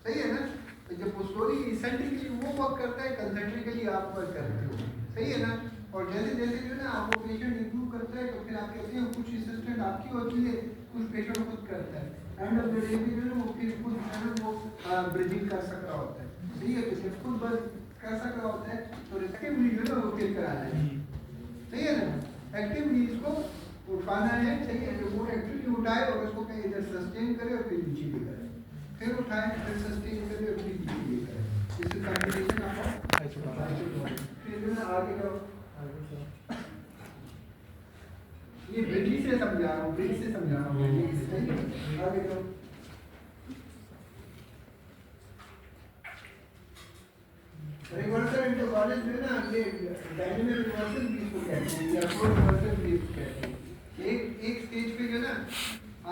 सही है ना। तो जब पोस्टोरी इसेंट्रिकली वो वर्क करता है, कंसेंट्रिकली आप वर्क करते हो, सही है ना। और जैसे जैसे जो है ना आपको पेशेंट इंप्रूव करता है, तो फिर आप कहते हो कुछ असिस्टेंट आपकी होती है, कुछ पेशेंट खुद करता है। एंड ऑफ द डे में जो है वो फिर खुद जो है वो ब्रिजिंग कर सक रहा होता है, सही है। तो जब खुद बस कर सक रहा होता है तो एक्टिवली जो है ना वो फिर कराना है, सही है ना। एक्टिवली इसको उठाना है, सही है। जो वो एक्टिवली उठाए और उसको कहीं इधर सस्टेन करे और फिर नीचे भी करे, फिर उठाए फिर सस्टेन करे और फिर नीचे भी करे। This is combination of isotonic. फिर जो है आगे करो, ये ब्रिज से समझा रहा हूँ, ब्रिज से समझा रहा हूँ, आगे करो। रिवर्सल इंटू कॉलेज जो है ना, ये डायनेमिक रिवर्सल भी इसको कहते हैं या फ्लो रिवर्सल भी इसको कहते हैं। एक स्टेज पे जो है ना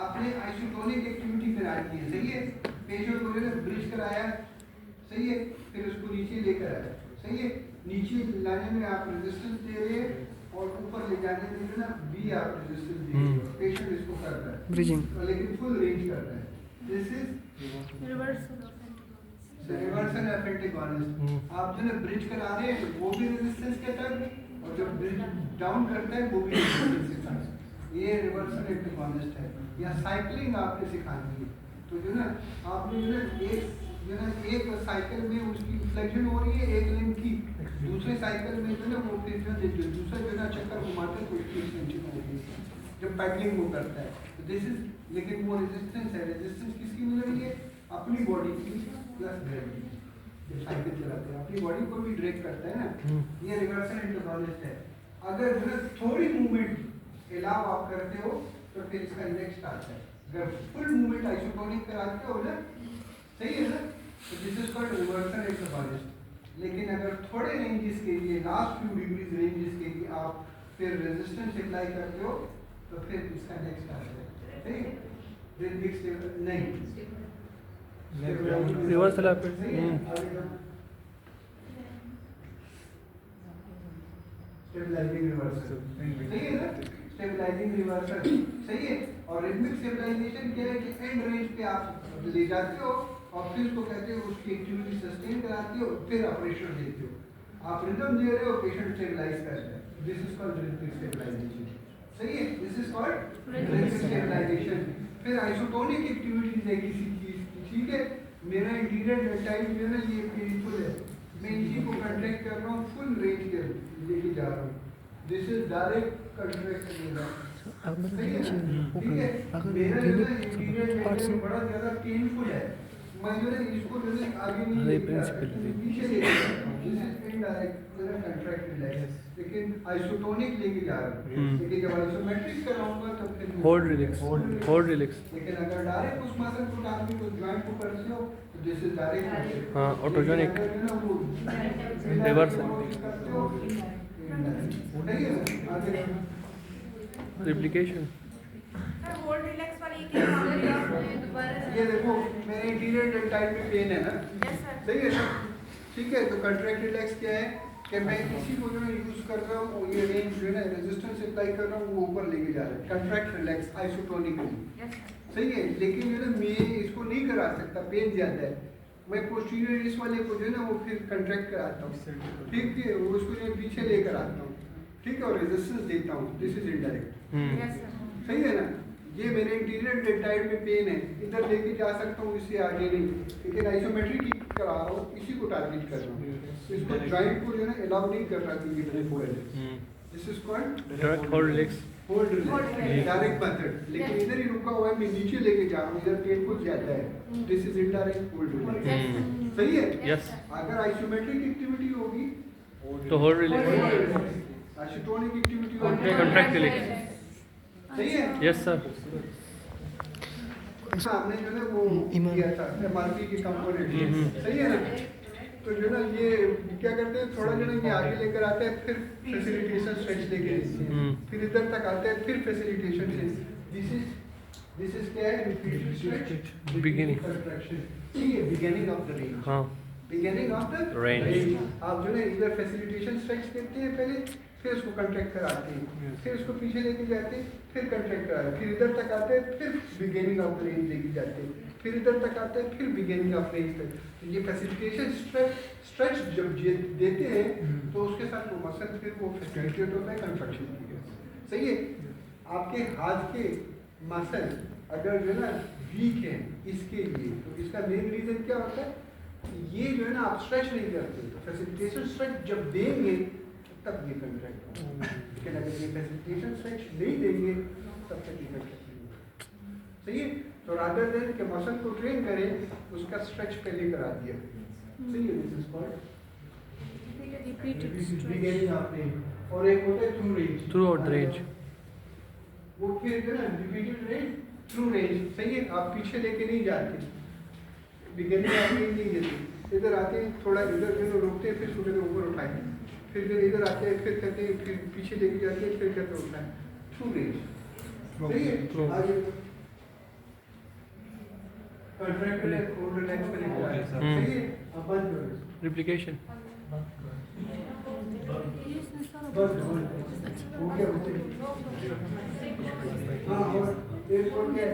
आपने आइसोटोनिक एक्टिविटी करा दी है, सही है। पेशेंट को जो है ब्रिज कराया, सही है, फिर उसको नीचे लेकर आया, सही है। नीचे लाने में आप रेजिस्टेंस दे रहे हैं और ऊपर ले जाने में जो ना भी आप रेजिस्टेंस दे रहे हैं। पेशेंट इसको कर रहा है ब्रिजिंग, लेकिन फुल रेंज कर रहा है। This is reversal of antagonist. आप जो है ब्रिज करा रहे हैं वो भी रेजिस्टेंस के तहत, और जब ब्रिज डाउन करता है वो भी रेजिस्टेंस के तहत। ये रिवर्सल एंटागोनिस्ट है। या साइकिलिंग आपने सिखानी है, तो जो ना आपने जो है एक साइकिल में उसकी फ्लेक्शन हो रही है एक लिंक की, दूसरे साइकिल में जो है वो फिर जो दूसरा जो है चक्कर घुमाते हैं तो उसकी एक्सटेंशन हो रही है जब पैडलिंग वो करता है। तो दिस इज, लेकिन वो रेजिस्टेंस है। रेजिस्टेंस किसकी मिल रही है? अपनी बॉडी की प्लस ग्रेविटी। जब साइकिल चलाते हैं अपनी बॉडी को भी ड्रैग करता है ना, ये रिवर्सल एंटागोनिस्ट है। अगर जो है थोड़ी मूवमेंट अलाउ आप करते हो तो फिर इसका नेक्स्ट आता है। अगर फुल मूवमेंट आइसोटोनिक कराते हो ना, सही है ना, तो this is called reversal antagonist. लेकिन अगर थोड़े रेंजेस के लिए, लास्ट फ्यू डिग्रीज रेंजेस के लिए आप फिर रेजिस्टेंस अप्लाई करते हो तो फिर इसका नेक्स्ट आता है, सही है। नहीं रिवर्सल स्टेबलाइजिंग रिवर्सल, सही है ना। स्टेबलाइजिंग रिवर्सल सही है। और रिदमिक स्टेबलाइजेशन क्या है कि एंड रेंज पे आप ले जाते हो और फिर उसको कहते हो उसकी एक्टिविटी सस्टेन कराते हो, फिर ऑपरेशन देते हो। आप रिदम दे रहे हो, पेशेंट स्टेबलाइज करता है। This is called rhythmic stabilization, सही है। This is called rhythmic stabilization. फिर आइसोटोनिक एक्टिविटीज है किसी चीज की, ठीक है। मेरा इंटीरियर टाइम जो है ना ये पेनफुल है, मैं इसी को कंट्रैक्ट कर रहा हूँ, फुल रेंज के लेके जा रहा हूँ। दिस इज डायरेक्ट कंट्रैक्ट करेगा, ठीक है। मेरा जो है इंटीरियर बड़ा ज्यादा पेनफुल है, मैं जो है इसको जो है आगे नहीं लेके जा सकता, पीछे लेके जा रहा हूँ। This is indirect contract relax, लेकिन आइसोटोनिक लेके जा रहा हूँ। लेकिन जब आइसोमेट्रिक कराऊंगा तो फिर होल्ड रिलैक्स, होल्ड रिलैक्स। लेकिन अगर डायरेक्ट उस मसल को आदमी को जॉइंट को करते हो तो दिस इज डायरेक्ट, हाँ, autogenic reversal replication. Hold relax वाली क्या है? ये देखो मेरे इंटीरियर डेल्टाइड में पेन है ना, सही है ना, ठीक है। तो कंट्रैक्ट रिलैक्स क्या है कि मैं इसी को जो है यूज कर रहा हूँ, ये रेंज जो है ना रेजिस्टेंस अप्लाई कर रहा हूँ वो ऊपर लेके जा रहा है। कंट्रैक्ट रिलैक्स आइसोटोनिकली, सही है। लेकिन जो है मैं इसको नहीं करा सकता, पेन ज्यादा है। मैं पोस्टीरियर इस वाले को जो है ना वो फिर कंट्रैक्ट कराता हूँ, ठीक है, वो उसको जो पीछे लेकर आता हूँ, ठीक है, और रेजिस्टेंस देता हूँ। दिस इज इनडायरेक्ट, सही है ना। ये मेरे इंटीरियर डेल्टाइड में पेन है, इधर लेके जा सकता हूँ, इससे आगे नहीं। लेकिन आइसोमेट्रिक ही करा रहा हूँ, इसी को टारगेट कर रहा हूँ, इसको जॉइंट को जो है अलाउ नहीं कर रहा कि इधर fold. This is called hold relax, hold relax, direct method. लेकिन इधर ही रुका हुआ है, मैं नीचे लेके जा रहा हूँ, इधर पेनफुल ज्यादा है। This is indirect hold relax, सही है। यस। अगर आइसोमेट्रिक एक्टिविटी होगी तो होल्ड रिलैक्स, आइसोटोनिक एक्टिविटी होगी कंट्रैक्ट रिलैक्स, सही है। Yes sir. हमने जो है वो किया था एमआरपी के कंपोनेंट, सही है ना। तो जो ना ये क्या करते हैं, थोड़ा जो ना ये आगे लेकर आते हैं, फिर फैसिलिटेशन स्ट्रेच लेके फिर इधर तक आते हैं, फिर फैसिलिटेशन से दिस इज क्या है, रिपीटेड स्ट्रेच, बिगिनिंग कंट्रैक्शन, ठीक है, बिगिनिंग ऑफ द रेंज, हाँ, बिगिनिंग ऑफ द रेंज। आप जो है इधर फैसिलिटेशन स्ट्रेच करते हैं पहले, फिर उसको कंट्रैक्ट कराते हैं, फिर उसको पीछे लेके जाते हैं, फिर कंट्रैक्ट कराते हैं, फिर इधर तक आते हैं, फिर बिगिनिंग ऑफ द रेंज लेके जाते हैं, फिर इधर तक आते हैं, फिर बिगिनिंग ऑफ रेंज तक। तो ये फैसिलिटेशन स्ट्रेच जब देते हैं तो उसके साथ वो मसल फिर वो फैसिलिटेट होता है कंट्रक्शन की वजह से। सही है। आपके हाथ के मसल अगर जो है ना वीक है इसके लिए, तो इसका मेन रीजन क्या होता है, ये जो है ना आप स्ट्रेच नहीं करते, तो फैसिलिटेशन स्ट्रेच जब देंगे तब ये कंट्रैक्ट होगा। लेकिन अगर ये फैसिलिटेशन स्ट्रेच नहीं देंगे तब तक ये कंट्रैक्ट नहीं होगा। सही है। तो रादर देन के मसल को ट्रेन करें, उसका स्ट्रेच पहले करा दिया। सही है। This is called beginning of range. और एक होता है through range, through out the range. वो फिर जो है ना रिपीटेड रेंज, थ्रू रेंज। सही है। आप पीछे लेके नहीं जाते, बिगिनिंग ऑफ रेंज नहीं देते, इधर आते हैं थोड़ा इधर जो रोकते हैं, फिर सूर्य के ऊपर उठाएंगे, फिर इधर आते हैं, फिर कहते हैं, फिर पीछे लेके जाते हैं, फिर कहते हैं उठाएं। Through range. सही है। आगे कॉन्ट्रैक्ट में और रिलैक्स करेंगे। सही है। अब बंद करो। रिप्लिकेशन। बस हो गया। हाँ, और एक और क्या है?